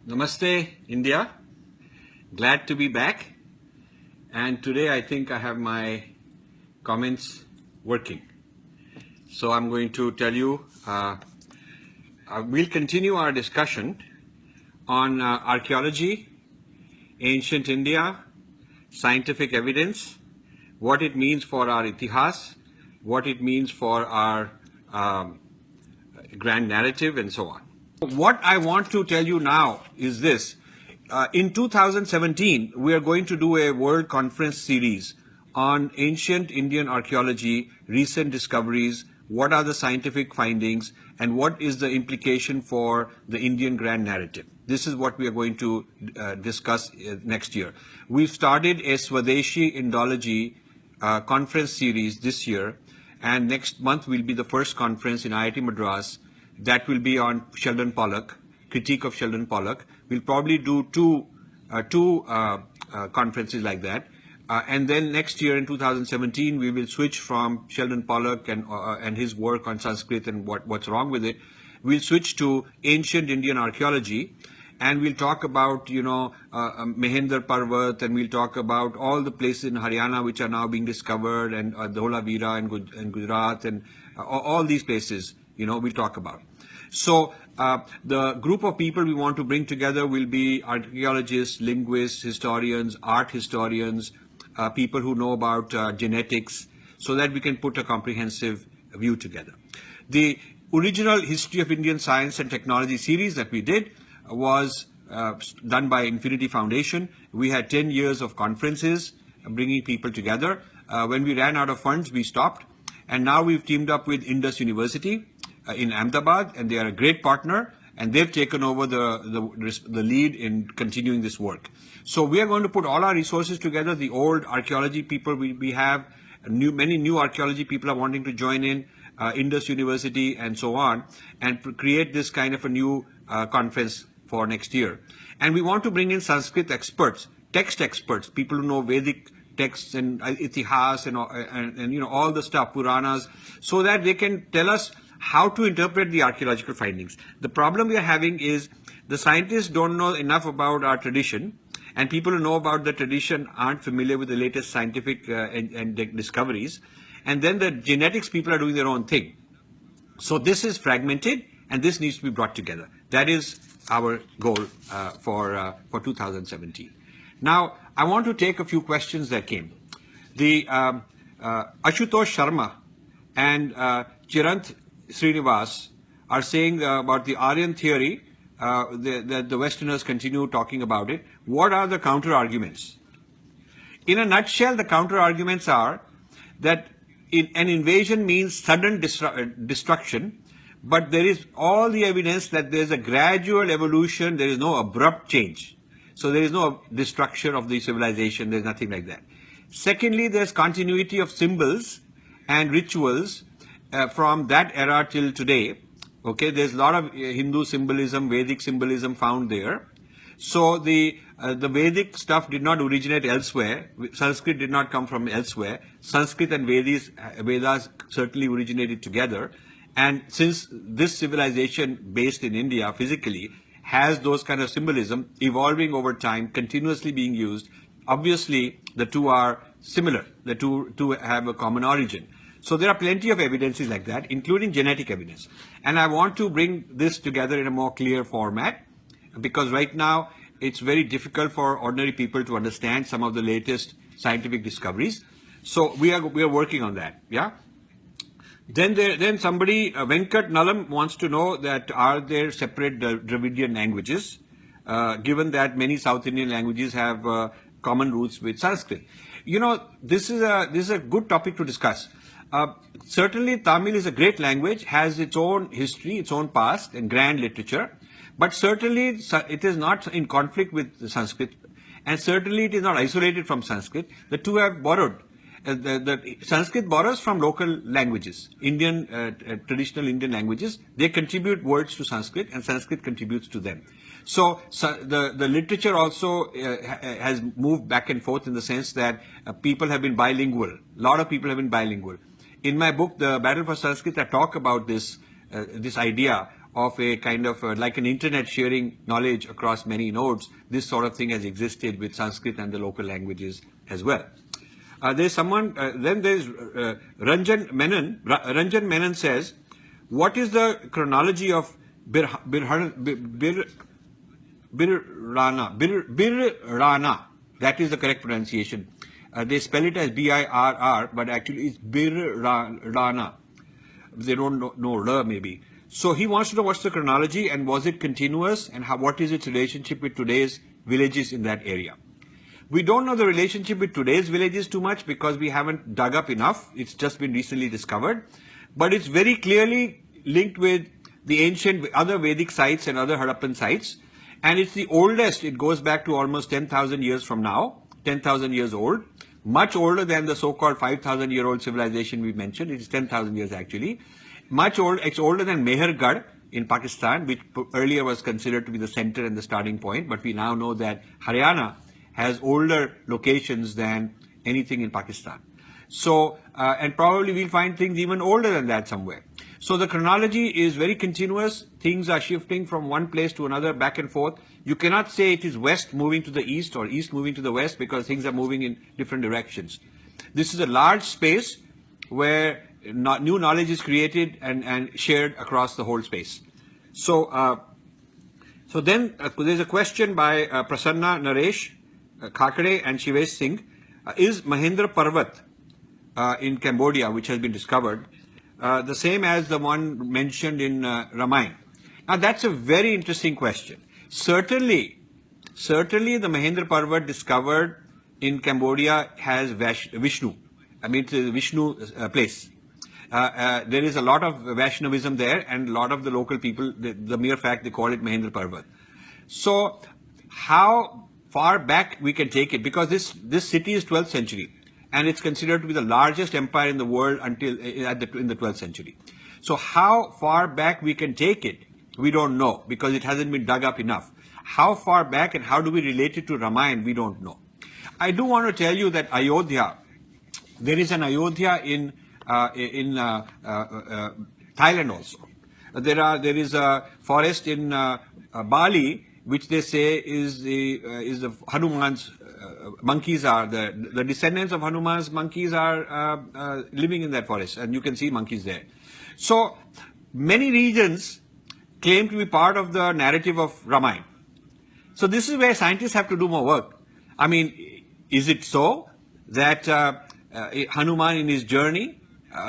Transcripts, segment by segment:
Namaste, India. Glad to be back. And today I think I have my comments working. So I'm going to tell you, we'll continue our discussion on archaeology, ancient India, scientific evidence, what it means for our itihas, what it means for our grand narrative, and so on. What I want to tell you now is this. In 2017, we are going to do a world conference series on ancient Indian archaeology, recent discoveries, what are the scientific findings, and what is the implication for the Indian grand narrative. This is what we are going to discuss next year. We've started a Swadeshi Ontology conference series this year, and next month will be the first conference in IIT Madras that will be on Sheldon Pollock, critique of Sheldon Pollock. We'll probably do two conferences like that. And then next year in 2017, we will switch from Sheldon Pollock and his work on Sanskrit and what's wrong with it. We'll switch to ancient Indian archaeology, and we'll talk about, Mahindra Wat, and we'll talk about all the places in Haryana which are now being discovered, and Dholavira and Gujarat, and all these places, we'll talk about. So the group of people we want to bring together will be archaeologists, linguists, historians, art historians, people who know about genetics, so that we can put a comprehensive view together. The original History of Indian Science and Technology series that we did was done by Infinity Foundation. We had 10 years of conferences bringing people together. When we ran out of funds, we stopped. And now we've teamed up with Indus University in Ahmedabad, and they are a great partner, and they've taken over the lead in continuing this work. So we are going to put all our resources together. The old archaeology people we have, many new archaeology people are wanting to join in, Indus University and so on, and create this kind of a new conference for next year. And we want to bring in Sanskrit experts, text experts, people who know Vedic texts and itihas and all the stuff, Puranas, so that they can tell us how to interpret the archaeological findings. The problem we are having is the scientists don't know enough about our tradition, and people who know about the tradition aren't familiar with the latest scientific and discoveries, and then the genetics people are doing their own thing. So this is fragmented, and this needs to be brought together. That is our goal for 2017. Now, I want to take a few questions that came. The Ashutosh Sharma and Chirant Srinivas are saying about the Aryan theory, that the Westerners continue talking about it. What are the counter-arguments? In a nutshell, the counter-arguments are that an invasion means sudden destruction, but there is all the evidence that there is a gradual evolution, there is no abrupt change. So there is no destruction of the civilization, there is nothing like that. Secondly, there is continuity of symbols and rituals from that era till today. Okay, there's a lot of Hindu symbolism, Vedic symbolism found there. So the Vedic stuff did not originate elsewhere. Sanskrit did not come from elsewhere. Sanskrit and Vedas certainly originated together. And since this civilization based in India physically has those kind of symbolism evolving over time, continuously being used, obviously the two are similar. The two have a common origin. So there are plenty of evidences like that, including genetic evidence. And I want to bring this together in a more clear format, because right now it's very difficult for ordinary people to understand some of the latest scientific discoveries. So we are working on that. Yeah. Then somebody, Venkat Nalam, wants to know that are there separate Dravidian languages, given that many South Indian languages have common roots with Sanskrit. This is a good topic to discuss. Certainly Tamil is a great language, has its own history, its own past and grand literature, but certainly it is not in conflict with Sanskrit, and certainly it is not isolated from Sanskrit. The two have borrowed. The Sanskrit borrows from local languages, traditional Indian languages. They contribute words to Sanskrit, and Sanskrit contributes to them. So the literature also has moved back and forth in the sense that people have been bilingual. A lot of people have been bilingual. In my book, The Battle for Sanskrit, I talk about this idea of a kind of like an internet sharing knowledge across many nodes. This sort of thing has existed with Sanskrit and the local languages as well. There's someone, then there's Ranjan Menon. Ranjan Menon says, what is the chronology of Birrana? That is the correct pronunciation. They spell it as B-I-R-R, but actually it's Birrana. They don't know R maybe. So he wants to know what's the chronology and was it continuous and what is its relationship with today's villages in that area. We don't know the relationship with today's villages too much because we haven't dug up enough. It's just been recently discovered. But it's very clearly linked with the ancient other Vedic sites and other Harappan sites. And it's the oldest. It goes back to almost 10,000 years from now, 10,000 years old. Much older than the so-called 5,000-year-old civilization we mentioned. It is 10,000 years actually. Much old. It's older than Mehergarh in Pakistan, which earlier was considered to be the center and the starting point. But we now know that Haryana has older locations than anything in Pakistan. So, and probably we'll find things even older than that somewhere. So the chronology is very continuous. Things are shifting from one place to another, back and forth. You cannot say it is west moving to the east or east moving to the west because things are moving in different directions. This is a large space where new knowledge is created and shared across the whole space. So, so then there's a question by Prasanna Naresh Khakre and Shivesh Singh. Is Mahindra Parvat in Cambodia, which has been discovered, the same as the one mentioned in Ramayana? Now that's a very interesting question. Certainly the Mahindra Parvat discovered in Cambodia has Vishnu. I mean, it's a Vishnu place. There is a lot of Vaishnavism there and a lot of the local people, the mere fact they call it Mahindra Parvat. So how far back we can take it, because this city is 12th century and it's considered to be the largest empire in the world until in the 12th century. So how far back we can take it, we don't know because it hasn't been dug up enough. How far back and how do we relate it to Ramayana, we don't know. I do want to tell you that Ayodhya, there is an Ayodhya in Thailand also. There is a forest in Bali which they say is the Hanuman's monkeys are the descendants of Hanuman's monkeys are living in that forest, and you can see monkeys there. So many regions claim to be part of the narrative of Ramayana. So this is where scientists have to do more work. I mean, is it so that Hanuman in his journey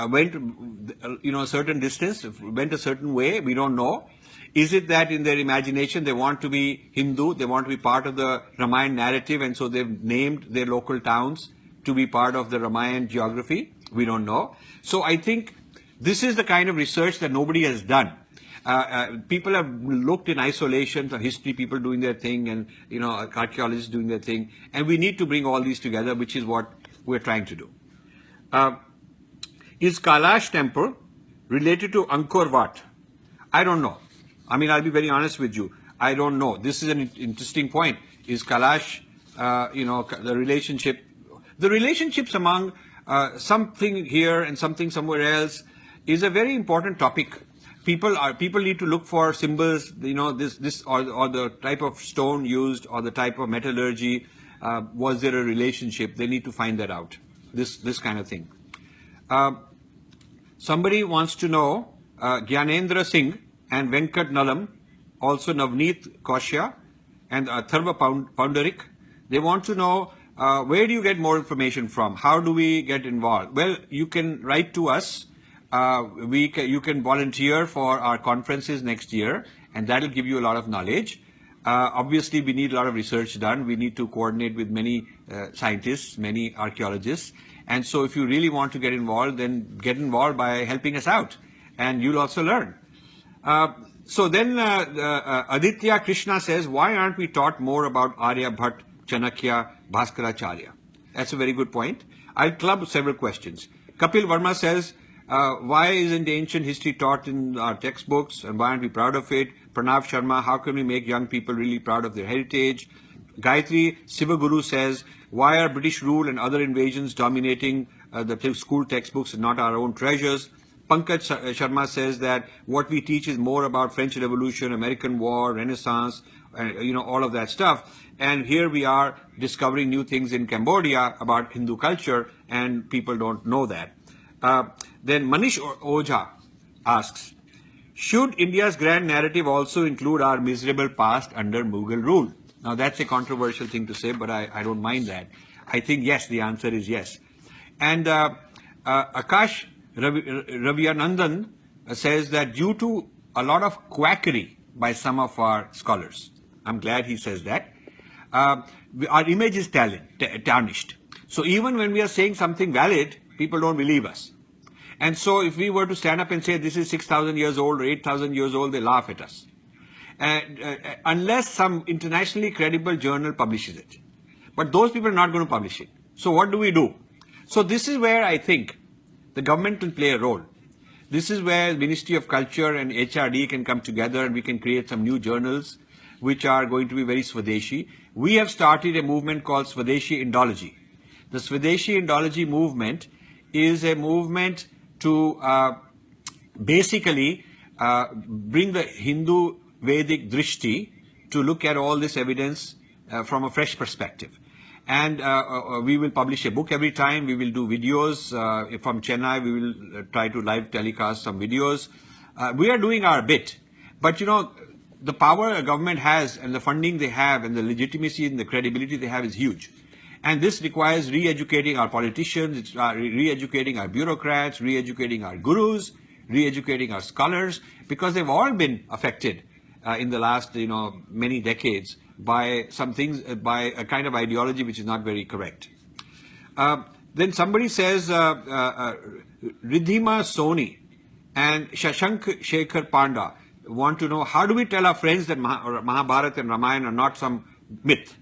went a certain distance, went a certain way? We don't know. Is it that in their imagination they want to be Hindu, they want to be part of the Ramayana narrative, and so they've named their local towns to be part of the Ramayana geography? We don't know. So I think this is the kind of research that nobody has done. People have looked in isolation, the history people doing their thing, and archaeologists doing their thing, and we need to bring all these together, which is what we're trying to do. Is Kailash Temple related to Angkor Wat? I don't know. I mean, I'll be very honest with you. I don't know. This is an interesting point. Is Kailash, the relationships among something here and something somewhere else is a very important topic. People need to look for symbols, this or the type of stone used or the type of metallurgy. Was there a relationship? They need to find that out. This kind of thing. Somebody wants to know, Gyanendra Singh and Venkat Nalam, also Navneet Kaushya and Atharva Poundarik, they want to know where do you get more information from? How do we get involved? Well, you can write to us. You can volunteer for our conferences next year, and that will give you a lot of knowledge. Obviously, we need a lot of research done. We need to coordinate with many scientists, many archaeologists. And so if you really want to get involved, then get involved by helping us out, and you'll also learn. So then Aditya Krishna says, why aren't we taught more about Arya, Bhatt, Chanakya, Bhaskaracharya? That's a very good point. I'll club several questions. Kapil Verma says, why isn't ancient history taught in our textbooks, and why aren't we proud of it? Pranav Sharma, how can we make young people really proud of their heritage? Gayatri Sivaguru says, why are British rule and other invasions dominating the school textbooks and not our own treasures? Pankaj Sharma says that what we teach is more about French Revolution, American War, Renaissance, all of that stuff. And here we are discovering new things in Cambodia about Hindu culture, and people don't know that. Then Manish Ojha asks, should India's grand narrative also include our miserable past under Mughal rule? Now, that's a controversial thing to say, but I don't mind that. I think yes, the answer is yes. And Akash Ravianandan says that due to a lot of quackery by some of our scholars, I'm glad he says that, our image is tarnished. So even when we are saying something valid, people don't believe us. And so if we were to stand up and say this is 6,000 years old or 8,000 years old, they laugh at us. Unless some internationally credible journal publishes it. But those people are not going to publish it. So what do we do? So this is where I think the government can play a role. This is where Ministry of Culture and HRD can come together and we can create some new journals which are going to be very Swadeshi. We have started a movement called Swadeshi Ontology. The Swadeshi Ontology movement is a movement to basically bring the Hindu Vedic drishti to look at all this evidence from a fresh perspective. And we will publish a book every time. We will do videos from Chennai. We will try to live telecast some videos. We are doing our bit. But the power a government has and the funding they have and the legitimacy and the credibility they have is huge. And this requires re-educating our politicians, it's re-educating our bureaucrats, re-educating our gurus, re-educating our scholars, because they've all been affected in the last, many decades by some things, by a kind of ideology which is not very correct. Then somebody says, Ridhima Soni and Shashank Shekhar Panda want to know, how do we tell our friends that Mahabharata and Ramayana are not some myth?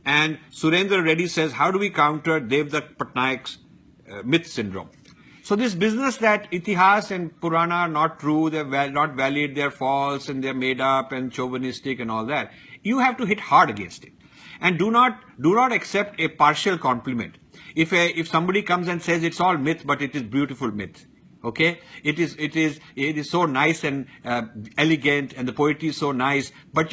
And Surendra Reddy says, how do we counter Devdutt Patnaik's myth syndrome? So this business that Itihas and Purana are not true, they're not valid, they're false, and they're made up and chauvinistic and all that, you have to hit hard against it. And do not accept a partial compliment. If somebody comes and says it's all myth, but it is beautiful myth, okay? It is so nice and elegant, and the poetry is so nice, but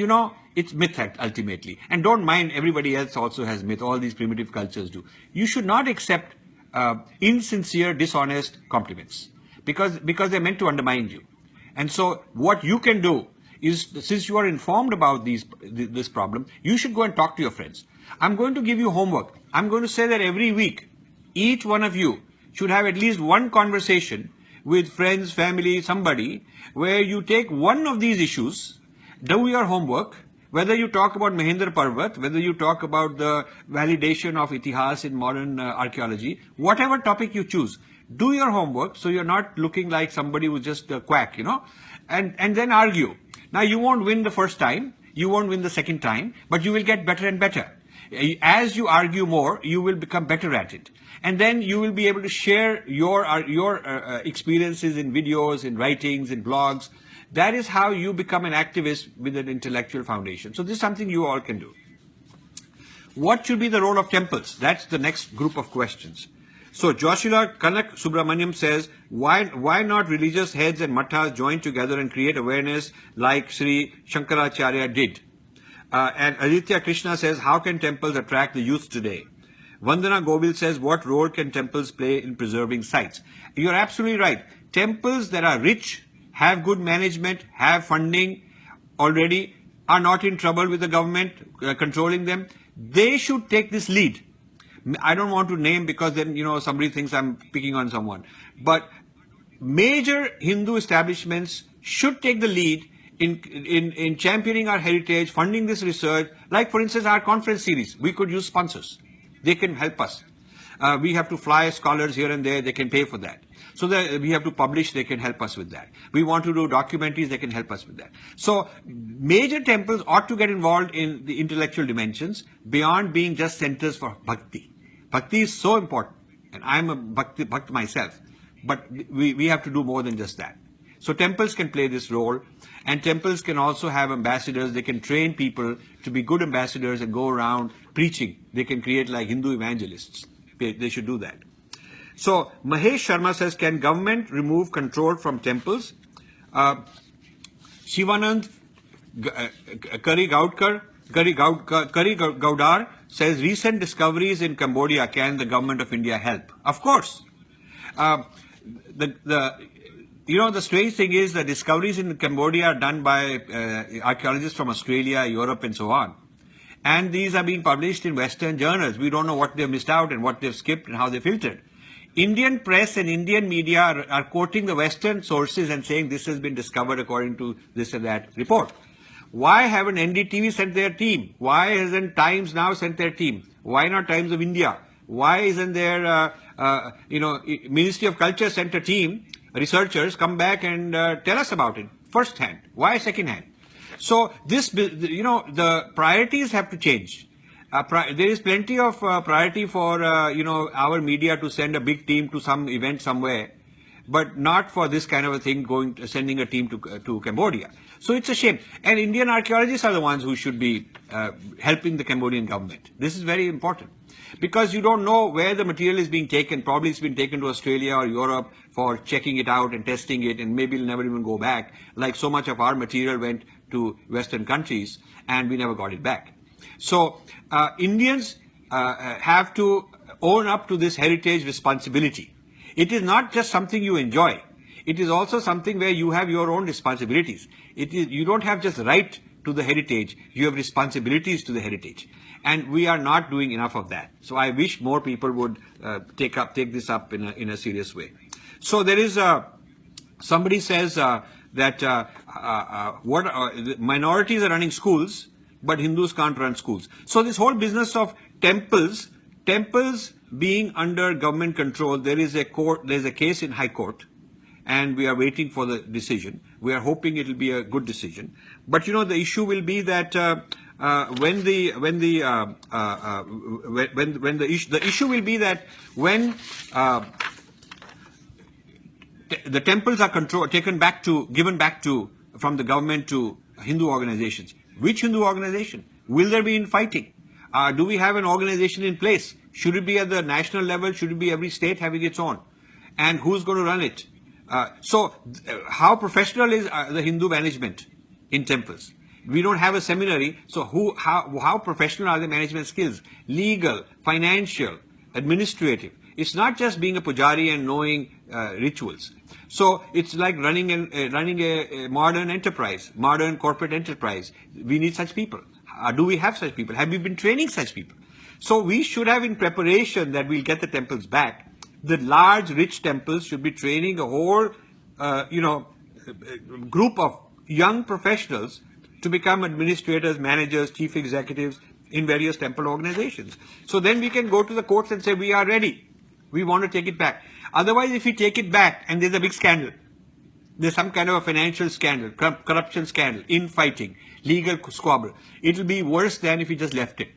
it's myth ultimately. And don't mind, everybody else also has myth. All these primitive cultures do. You should not accept insincere, dishonest compliments because they're meant to undermine you. And so what you can do is, since you are informed about this problem, you should go and talk to your friends. I'm going to give you homework. I'm going to say that every week, each one of you should have at least one conversation with friends, family, somebody, where you take one of these issues, do your homework, whether you talk about Mahindra Parvat, whether you talk about the validation of Itihas in modern archaeology, whatever topic you choose, do your homework so you're not looking like somebody who's just a quack, and then argue. Now, you won't win the first time, you won't win the second time, but you will get better and better. As you argue more, you will become better at it. And then you will be able to share your experiences in videos, in writings, in blogs. That is how you become an activist with an intellectual foundation. So this is something you all can do. What should be the role of temples? That's the next group of questions. So Joshua Kanak Subramaniam says, why not religious heads and mathas join together and create awareness like Sri Shankaracharya did? And Aditya Krishna says, how can temples attract the youth today? Vandana Govil says, what role can temples play in preserving sites? You're absolutely right. Temples that are rich, have good management, have funding already, are not in trouble with the government controlling them, they should take this lead. I don't want to name because then, somebody thinks I'm picking on someone. But major Hindu establishments should take the lead in championing our heritage, funding this research. Like, for instance, our conference series. We could use sponsors. They can help us. We have to fly scholars here and there. They can pay for that. So that we have to publish, they can help us with that. We want to do documentaries, they can help us with that. So major temples ought to get involved in the intellectual dimensions beyond being just centers for bhakti. Bhakti is so important, and I'm a bhakt myself, but we have to do more than just that. So temples can play this role, and temples can also have ambassadors. They can train people to be good ambassadors and go around preaching. They can create like Hindu evangelists. They should do that. So Mahesh Sharma says, can government remove control from temples? Shivanand Gaudar says, recent discoveries in Cambodia, can the government of India help? Of course. The strange thing is the discoveries in Cambodia are done by archaeologists from Australia, Europe, and so on. And these are being published in Western journals. We don't know what they've missed out and what they've skipped and how they filtered. Indian press and Indian media are quoting the Western sources and saying this has been discovered according to this and that report. Why haven't NDTV sent their team? Why hasn't Times Now sent their team? Why not Times of India? Why isn't there, Ministry of Culture sent a team, researchers, come back and tell us about it first hand? Why second hand? So the priorities have to change. There is plenty of priority for, our media to send a big team to some event somewhere, but not for this kind of a thing, sending a team to Cambodia. So it's a shame. And Indian archaeologists are the ones who should be helping the Cambodian government. This is very important, because you don't know where the material is being taken. Probably it's been taken to Australia or Europe for checking it out and testing it, and maybe it'll never even go back, like so much of our material went to Western countries and we never got it back. So Indians have to own up to this heritage responsibility. It is not just something you enjoy. It is also something where you have your own responsibilities. You don't have just right to the heritage, you have responsibilities to the heritage. And we are not doing enough of that. So I wish more people would take this up in a serious way. So there is somebody says that minorities are running schools, but Hindus can't run schools. So this whole business of temples being under government control, there's a case in High Court, and we are waiting for the decision. We are hoping it will be a good decision. But the issue will be that the issue will be that when the temples are given back to from the government to Hindu organizations. Which Hindu organization? Will there be infighting? Do we have an organization in place? Should it be at the national level? Should it be every state having its own? And who's going to run it? How professional is the Hindu management in temples? We don't have a seminary, so how professional are the management skills? Legal, financial, administrative. It's not just being a pujari and knowing rituals. So it's like running a modern enterprise, modern corporate enterprise. We need such people. Do we have such people? Have we been training such people? So we should have, in preparation that we'll get the temples back, the large, rich temples should be training a whole, group of young professionals to become administrators, managers, chief executives in various temple organizations. So then we can go to the courts and say, we are ready. We want to take it back. Otherwise, if we take it back and there's a big scandal, there's some kind of a financial scandal, corruption scandal, infighting, legal squabble, it will be worse than if we just left it.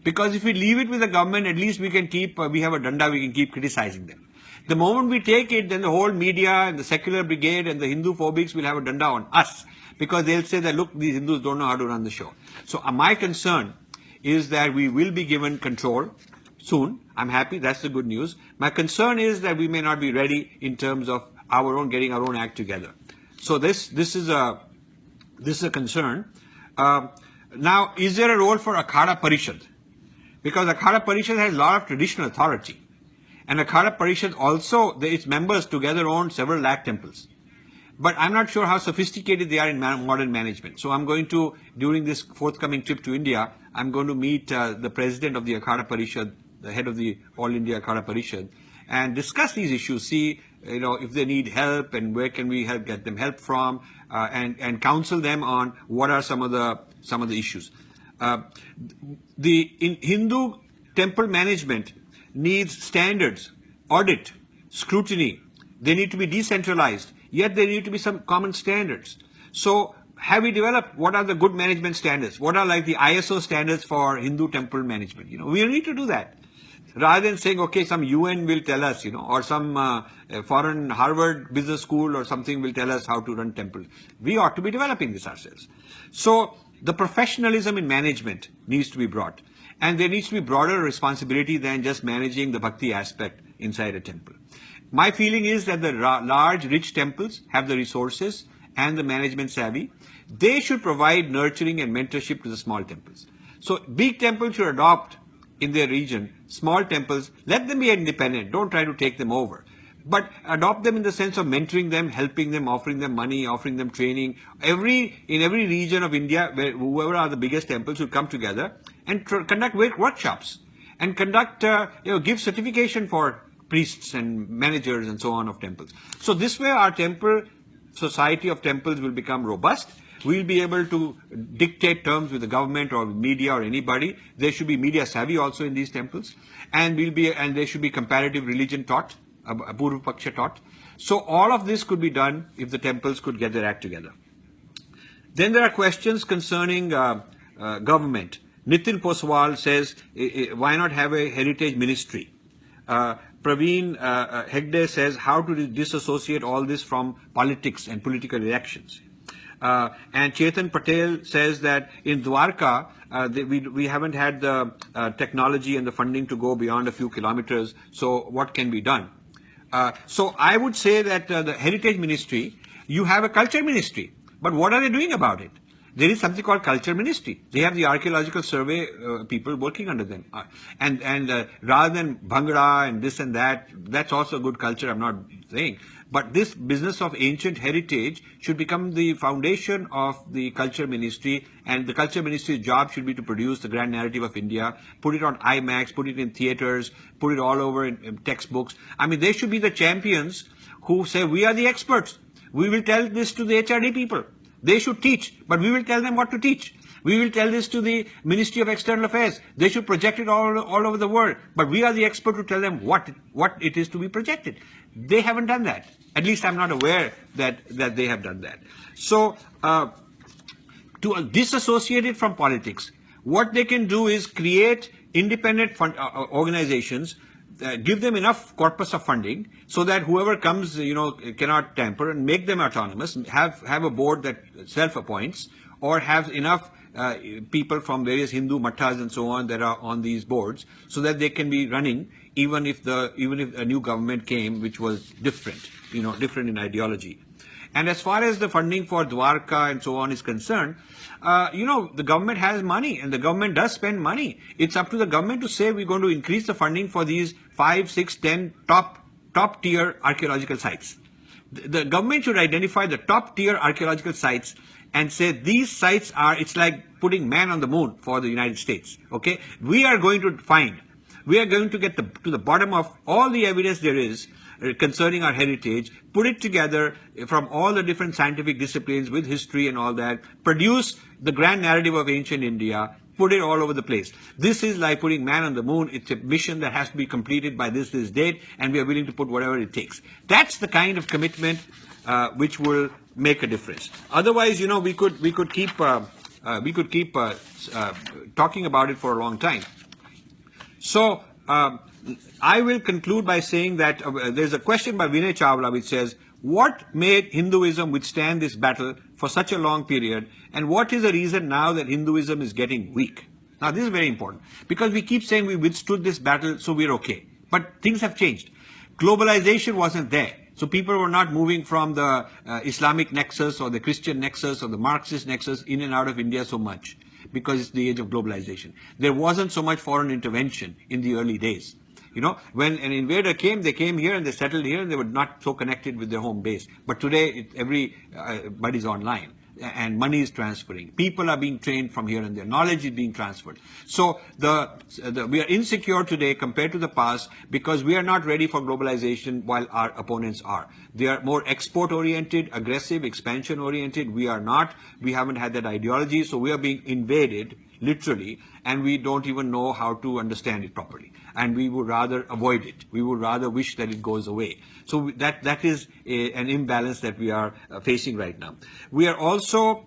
Because if we leave it with the government, at least we have a danda, we can keep criticizing them. The moment we take it, then the whole media and the secular brigade and the Hindu phobics will have a danda on us. Because they'll say that, look, these Hindus don't know how to run the show. So my concern is that we will be given control soon. I'm happy, that's the good news. My concern is that we may not be ready in terms of getting our own act together. So this is a concern. Now, is there a role for Akhada Parishad? Because Akhada Parishad has a lot of traditional authority. And Akhada Parishad also, its members together own several lakh temples. But I'm not sure how sophisticated they are in modern management. So I'm going to, during this forthcoming trip to India, I'm going to meet the president of the Akhada Parishad, the head of the All India Akhada Parishad, and discuss these issues, see if they need help and where can we get them help from, and counsel them on what are some of the issues. Hindu temple management needs standards, audit, scrutiny. They need to be decentralized, yet there need to be some common standards. So have we developed what are the good management standards? What are like the ISO standards for Hindu temple management? We need to do that. Rather than saying, okay, some UN will tell us, or some foreign Harvard business school or something will tell us how to run temples. We ought to be developing this ourselves. So the professionalism in management needs to be brought. And there needs to be broader responsibility than just managing the bhakti aspect inside a temple. My feeling is that the large, rich temples have the resources and the management savvy. They should provide nurturing and mentorship to the small temples. So big temples should adopt in their region small temples. Let them be independent. Don't try to take them over. But adopt them in the sense of mentoring them, helping them, offering them money, offering them training. In every region of India, where whoever are the biggest temples should come together and conduct workshops and conduct, give certification for priests and managers and so on of temples. So this way our temple, society of temples will become robust. We'll be able to dictate terms with the government or media or anybody. There should be media savvy also in these temples. And there should be comparative religion taught. Purva Paksha taught. So all of this could be done if the temples could get their act together. Then there are questions concerning government. Nitin Poswal says, why not have a heritage ministry? Praveen Hegde says, how to disassociate all this from politics and political elections? And Chetan Patel says that in Dwarka, we haven't had the technology and the funding to go beyond a few kilometers. So what can be done? So I would say that the Heritage Ministry, you have a Culture Ministry, but what are they doing about it? There is something called Culture Ministry. They have the Archaeological Survey people working under them. And rather than Bhangra and this and that, that's also good culture, I'm not saying. But this business of ancient heritage should become the foundation of the Culture Ministry, and the Culture Ministry's job should be to produce the grand narrative of India, put it on IMAX, put it in theaters, put it all over in textbooks. I mean, they should be the champions who say, we are the experts. We will tell this to the HRD people. They should teach, but we will tell them what to teach. We will tell this to the Ministry of External Affairs. They should project it all over the world. But we are the expert to tell them what it is to be projected. They haven't done that. At least I'm not aware that they have done that. So to disassociate it from politics, what they can do is create independent organizations, give them enough corpus of funding so that whoever comes, cannot tamper, and make them autonomous, have a board that self-appoints, or have enough people from various Hindu mathas and so on that are on these boards, so that they can be running even if a new government came which was different in ideology. And as far as the funding for Dwarka and so on is concerned, the government has money, and the government does spend money. It's up to the government to say we're going to increase the funding for these 5, 6, 10 top tier archaeological sites. The government should identify the top tier archaeological sites and say these sites it's like putting man on the moon for the United States. Okay, we are going to get to the bottom of all the evidence there is concerning our heritage, put it together from all the different scientific disciplines with history and all that, produce the grand narrative of ancient India, put it all over the place. This is like putting man on the moon. It's a mission that has to be completed by this date, and we are willing to put whatever it takes. That's the kind of commitment which will make a difference. Otherwise, we could keep talking about it for a long time. So I will conclude by saying that there's a question by Vinay Chawla which says, what made Hinduism withstand this battle for such a long period, and what is the reason now that Hinduism is getting weak? Now this is very important, because we keep saying we withstood this battle, so we're okay. But things have changed. Globalization wasn't there. So people were not moving from the Islamic nexus or the Christian nexus or the Marxist nexus in and out of India so much, because it's the age of globalization. There wasn't so much foreign intervention in the early days. When an invader came, they came here and they settled here, and they were not so connected with their home base. But today, everybody's online, and money is transferring. People are being trained from here, and their knowledge is being transferred. So we are insecure today compared to the past, because we are not ready for globalization while our opponents are. They are more export-oriented, aggressive, expansion-oriented. We are not. We haven't had that ideology, so we are being invaded, literally, and we don't even know how to understand it properly. And we would rather avoid it. We would rather wish that it goes away. So that is an imbalance that we are facing right now. We are also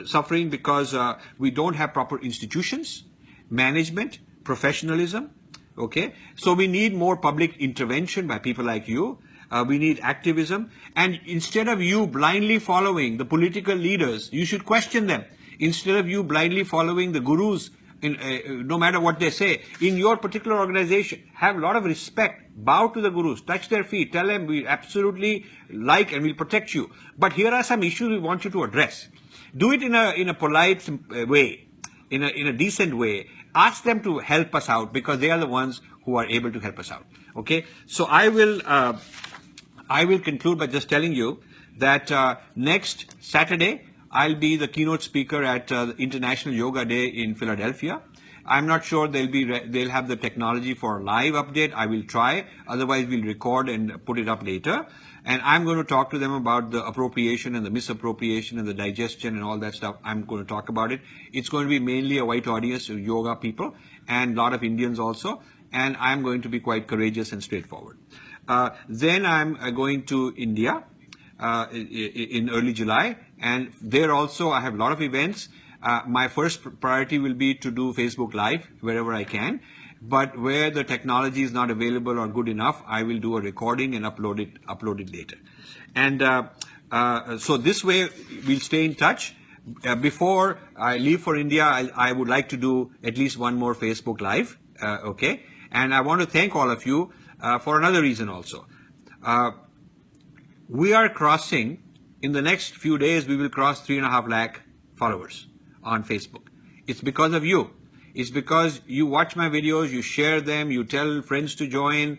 suffering because we don't have proper institutions, management, professionalism. Okay, so we need more public intervention by people like you. We need activism. And instead of you blindly following the political leaders, you should question them. Instead of you blindly following the gurus no matter what they say, in your particular organization. Have a lot of respect. Bow to the gurus. Touch their feet. Tell them we absolutely like and will protect you. But here are some issues we want you to address. Do it in a polite way, in a decent way. Ask them to help us out because they are the ones who are able to help us out. Okay? So I will conclude by just telling you that next Saturday, I'll be the keynote speaker at the International Yoga Day in Philadelphia. I'm not sure they'll have the technology for a live update. I will try. Otherwise, we'll record and put it up later. And I'm going to talk to them about the appropriation and the misappropriation and the digestion and all that stuff. I'm going to talk about it. It's going to be mainly a white audience, yoga people, and a lot of Indians also. And I'm going to be quite courageous and straightforward. Then I'm going to India in early July. And there also I have a lot of events. My first priority will be to do Facebook Live wherever I can. But where the technology is not available or good enough, I will do a recording and upload it later. And so this way we'll stay in touch. Before I leave for India, I would like to do at least one more Facebook Live. Okay. And I want to thank all of you for another reason also. We are crossing, in the next few days, we will cross 3.5 lakh followers on Facebook. It's because of you. It's because you watch my videos, you share them, you tell friends to join.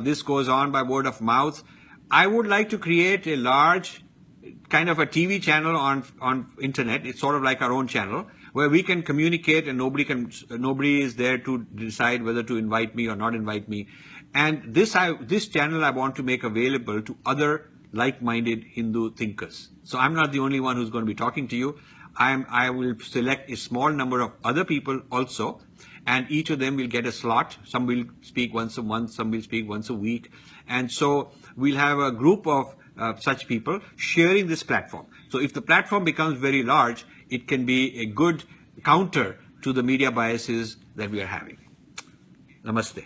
This goes on by word of mouth. I would like to create a large kind of a TV channel on internet. It's sort of like our own channel where we can communicate and nobody is there to decide whether to invite me or not invite me. And this channel I want to make available to other like-minded Hindu thinkers. So I'm not the only one who's going to be talking to you. I will select a small number of other people also, and each of them will get a slot. Some will speak once a month, some will speak once a week. And so we'll have a group of such people sharing this platform. So if the platform becomes very large, it can be a good counter to the media biases that we are having. Namaste.